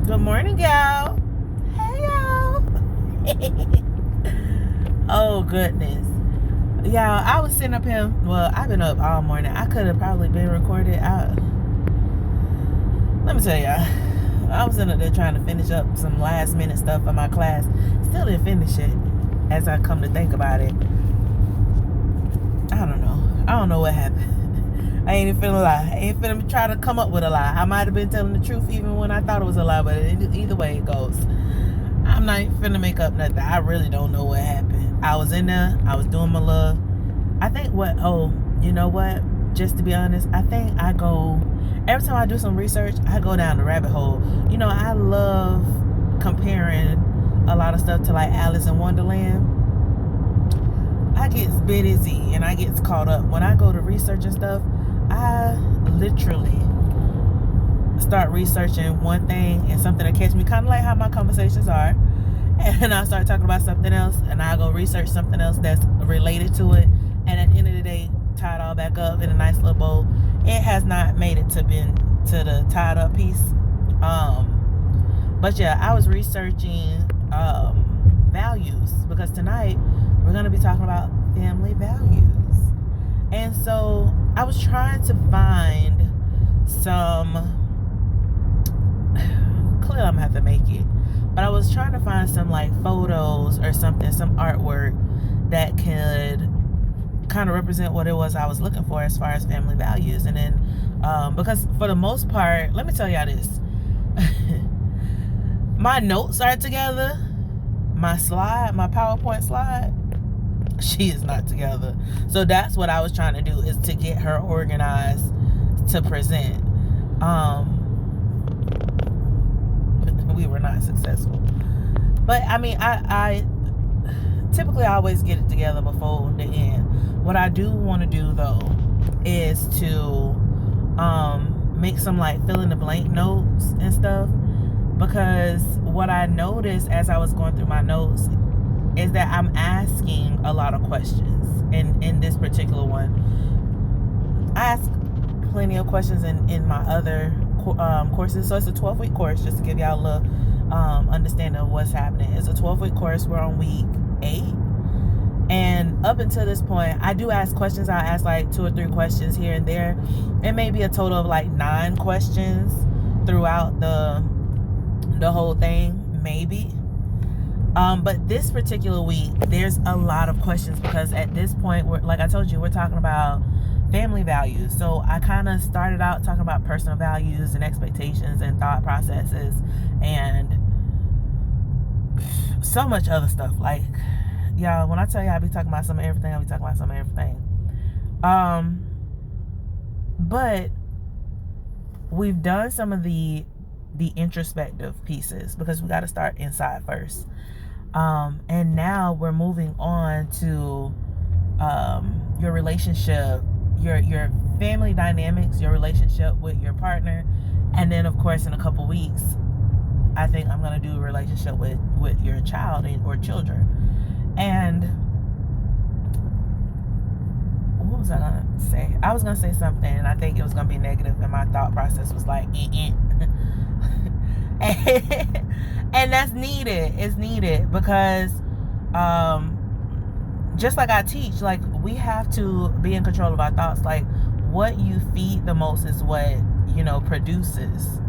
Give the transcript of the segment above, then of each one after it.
Good morning, y'all. Hey, y'all. Oh, goodness. Y'all, I was sitting up here. Well, I've been up all morning. I could have probably been recorded. Let me tell y'all. I was in there trying to finish up some last minute stuff for my class. Still didn't finish it as I come to think about it. I don't know. I don't know what happened. I ain't even finna lie. I ain't finna try to come up with a lie. I might have been telling the truth even when I thought it was a lie, but either way it goes. I'm not even finna make up nothing. I really don't know what happened. I was in there. I was doing my love. I think you know what? Just to be honest, I think every time I do some research, I go down the rabbit hole. You know, I love comparing a lot of stuff to like Alice in Wonderland. I get busy and I get caught up. When I go to research and stuff, I literally start researching one thing and something that catch me, kind of like how my conversations are, and I start talking about something else and I go research something else that's related to it, and at the end of the day tie it all back up in a nice little bow. It has not made it to the tied up piece, but yeah, I was researching values, because tonight we're going to be talking about family values. And so I was trying to find some, clearly I'm going to have to make it, but I was trying to find some like photos or something, some artwork that could kind of represent what it was I was looking for as far as family values. And then because for the most part, let me tell y'all this. My notes are together. My PowerPoint slide, she is not together. So that's what I was trying to do, is to get her organized to present. We were not successful. But I mean, I typically always get it together before the end. What I do want to do though is to make some like fill in the blank notes and stuff, because what I noticed as I was going through my notes is that I'm asking a lot of questions in this particular one. I ask plenty of questions in my other courses. So it's a 12-week course, just to give y'all a little understanding of what's happening. It's a 12-week course. We're on week 8. And up until this point, I do ask questions. I ask like 2 or 3 questions here and there. It may be a total of like 9 questions throughout the whole thing, maybe. But this particular week, there's a lot of questions, because at this point, like I told you, we're talking about family values. So I kind of started out talking about personal values and expectations and thought processes and so much other stuff. Like, y'all, when I tell you I be talking about some of everything, I be talking about some of everything. But we've done some of the introspective pieces, because we got to start inside first. And now we're moving on to your relationship, your family dynamics, your relationship with your partner. And then of course in a couple weeks, I think I'm going to do a relationship with your child or children. And what was I going to say? I was going to say something, and I think it was going to be negative, and my thought process was like, and that's needed. It's needed, because just like I teach, like, we have to be in control of our thoughts. Like, what you feed the most is what, produces.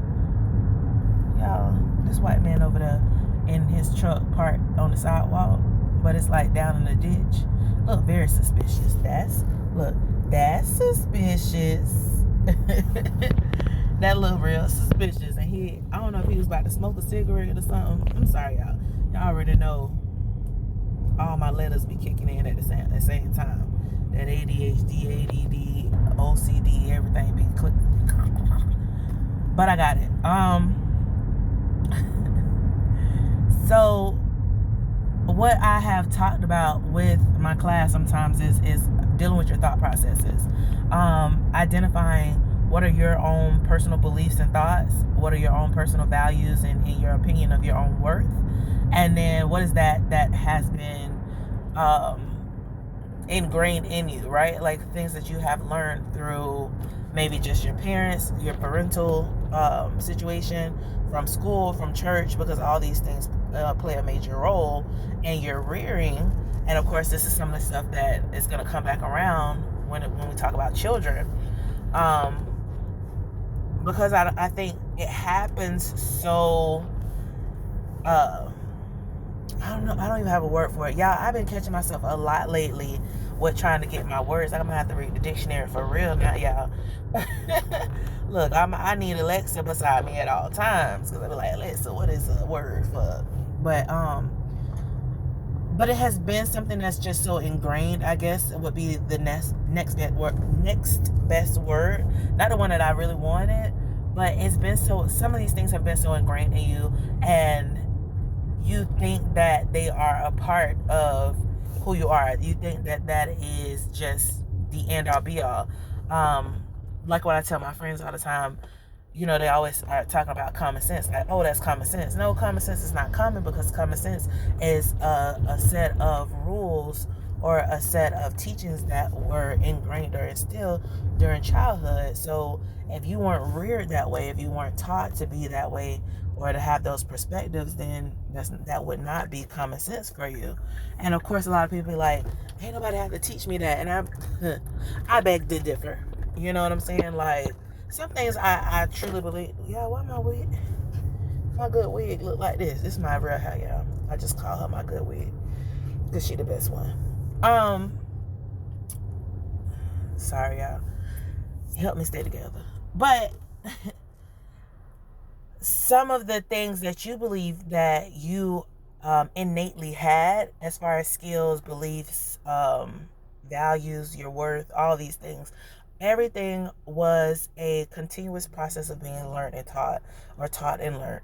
Y'all, this white man over there in his truck parked on the sidewalk, but it's like down in the ditch. Look, very suspicious. That's suspicious. That looked real suspicious. And I don't know if he was about to smoke a cigarette or something. I'm sorry, y'all. Y'all already know all my letters be kicking in at the same time. That ADHD, ADD, OCD, everything be clicking. But I got it. So what I have talked about with my class sometimes is dealing with your thought processes. Identifying what are your own personal beliefs and thoughts, what are your own personal values and your opinion of your own worth, and then what is that has been ingrained in you, right? Like things that you have learned through maybe just your parents, your parental situation, from school, from church, because all these things play a major role in your rearing. And of course, this is some of the stuff that is going to come back around when we talk about children. Because I think it happens so, I don't know, I don't even have a word for it. Y'all, I've been catching myself a lot lately with trying to get my words. I'm going to have to read the dictionary for real now, y'all. Look, I need Alexa beside me at all times, because I be like, Alexa, what is a word for? But it has been something that's just so ingrained, I guess it would be the next best word. Not the one that I really wanted, but it's been so, some of these things have been so ingrained in you, and you think that they are a part of who you are. You think that that is just the end all be all. Like what I tell my friends all the time, you know, they always are talking about common sense. Like, oh, that's common sense. No, common sense is not common, because common sense is a set of rules or a set of teachings that were ingrained or instilled during childhood. So if you weren't reared that way, if you weren't taught to be that way or to have those perspectives, then that would not be common sense for you. And of course, a lot of people be like, ain't nobody have to teach me that. And I beg to differ. You know what I'm saying? Like, some things I truly believe. Yeah, why my wig? My good wig look like this. This is my real hair, y'all. I just call her my good wig, because she the best one. Sorry, y'all. Help me stay together. But some of the things that you believe that you innately had, as far as skills, beliefs, values, your worth, all these things, everything was a continuous process of being learned and taught, or taught and learned.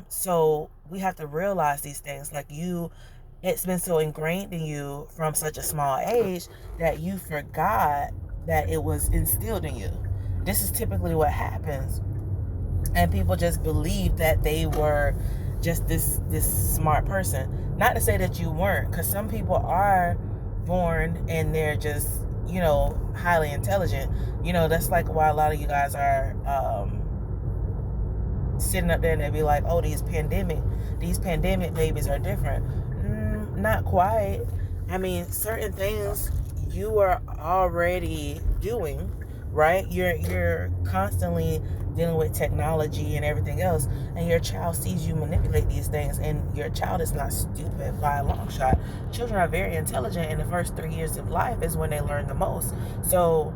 So we have to realize these things. Like, it's been so ingrained in you from such a small age that you forgot that it was instilled in you. This is typically what happens. And people just believe that they were just this smart person. Not to say that you weren't, because some people are born and they're just, you know, highly intelligent. You know, that's like why a lot of you guys are sitting up there and they be like, oh, these pandemic babies are different. Not quite. I mean, certain things you are already doing, right? You're constantly dealing with technology and everything else, and your child sees you manipulate these things, and your child is not stupid by a long shot. Children are very intelligent, and the first 3 years of life is when they learn the most. So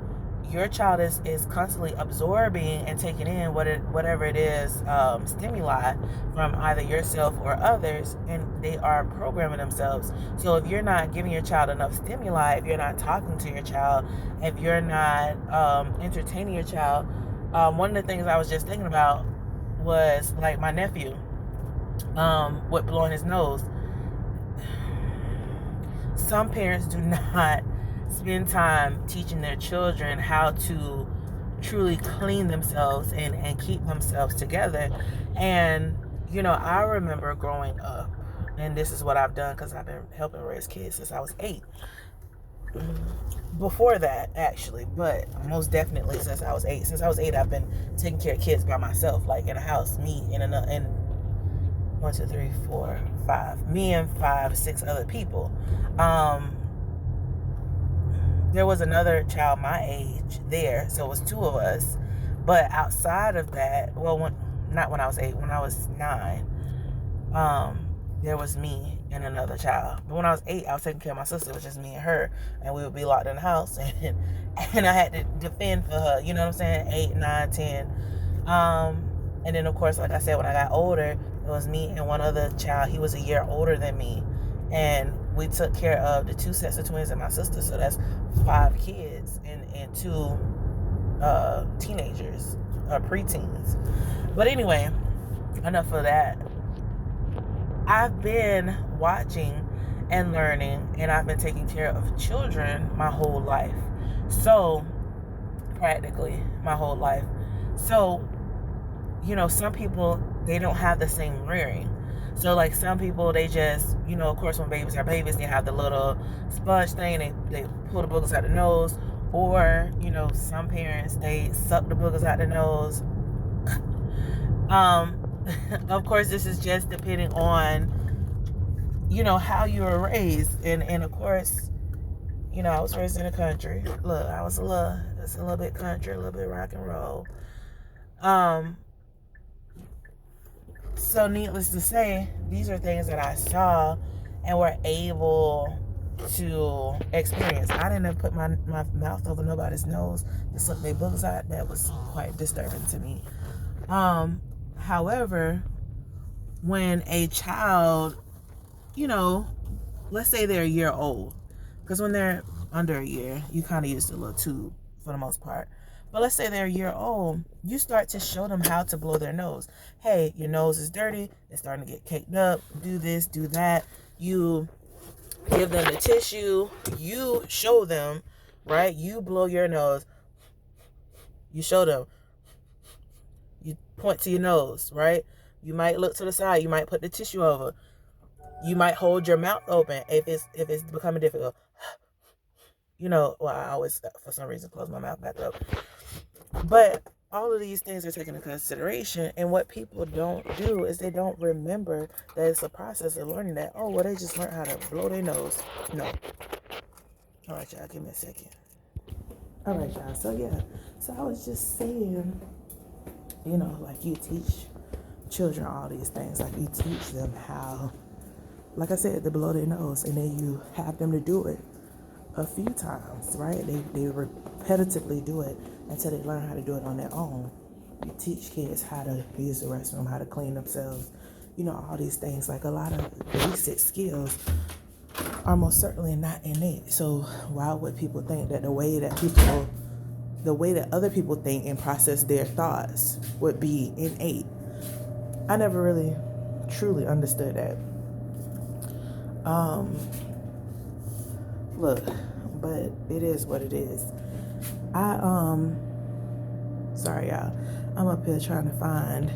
your child is constantly absorbing and taking in whatever it is, stimuli from either yourself or others, and they are programming themselves. So if you're not giving your child enough stimuli, if you're not talking to your child, if you're not entertaining your child, one of the things I was just thinking about was, like, my nephew with blowing his nose. Some parents do not spend time teaching their children how to truly clean themselves and keep themselves together. And, you know, I remember growing up, and this is what I've done because I've been helping raise kids since I was 8. Before that, actually, but most definitely since I was 8. Since I was 8, I've been taking care of kids by myself, like in a house, me and 1, 2, 3, 4, 5, me and 5, 6 other people. There was another child my age there, so it was 2 of us. But outside of that, well, not when I was 8, when I was 9, there was me and another child. But when I was 8, I was taking care of my sister. It was just me and her, and we would be locked in the house, and I had to defend for her. You know what I'm saying? 8, 9, 10. And then, of course, like I said, when I got older, it was me and one other child. He was a year older than me, and we took care of the 2 sets of twins and my sister. So that's 5 kids and 2 teenagers, preteens. But anyway, enough of that. I've been watching and learning, and I've been taking care of children my whole life. So, practically my whole life. So, you know, some people, they don't have the same rearing. So, like, some people, they just, you know, of course, when babies are babies, they have the little sponge thing, they pull the boogers out the nose. Or, you know, some parents, they suck the boogers out the nose. Of course, this is just depending on, how you were raised. And of course, I was raised in the country. Look, I was it's a little bit country, a little bit rock and roll. So needless to say, these are things that I saw and were able to experience. I didn't put my mouth over nobody's nose to suck their boogers out. That was quite disturbing to me. However, when a child, let's say they're a year old, because when they're under a year, you kind of use the little tube for the most part. But let's say they're a year old, you start to show them how to blow their nose. Hey, your nose is dirty. It's starting to get caked up. Do this, do that. You give them the tissue. You show them, right? You blow your nose. You show them. You point to your nose, right? You might look to the side. You might put the tissue over. You might hold your mouth open if it's becoming difficult. I always, for some reason, close my mouth back up. But all of these things are taken into consideration, and what people don't do is they don't remember that it's a process of learning that, they just learned how to blow their nose. No. All right, y'all, give me a second. All right, y'all, so I was just saying, like you teach children all these things, like you teach them how, like I said, to blow their nose, and then you have them to do it a few times, right? They repetitively do it until they learn how to do it on their own. You teach kids how to use the restroom, how to clean themselves, all these things. Like a lot of basic skills are most certainly not innate. So why would people think that the way that other people think and process their thoughts would be innate? I never really truly understood that. Look, but it is what it is. Sorry y'all, I'm up here trying to find,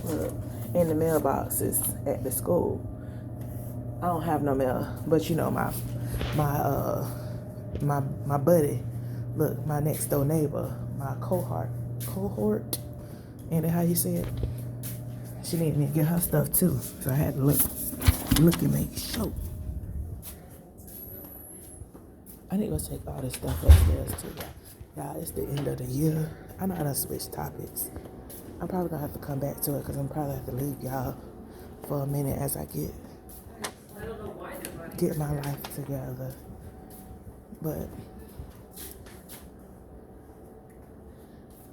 look, in the mailboxes at the school. I don't have no mail, but my buddy, look, my next door neighbor, my cohort, ain't that how you say it? She needed me to get her stuff too, so I had to look and make sure. I need to go take all this stuff upstairs too, y'all. It's the end of the year. I know I done switched topics. I'm probably gonna have to come back to it because I'm probably have to leave y'all for a minute as I get my life together. But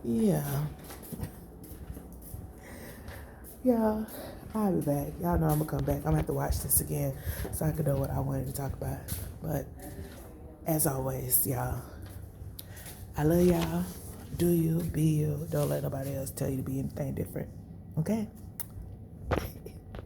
yeah. Y'all, I'll be back. Y'all know I'm gonna come back. I'm gonna have to watch this again so I can know what I wanted to talk about. But as always, y'all, I love y'all. Do you, be you. Don't let nobody else tell you to be anything different. Okay?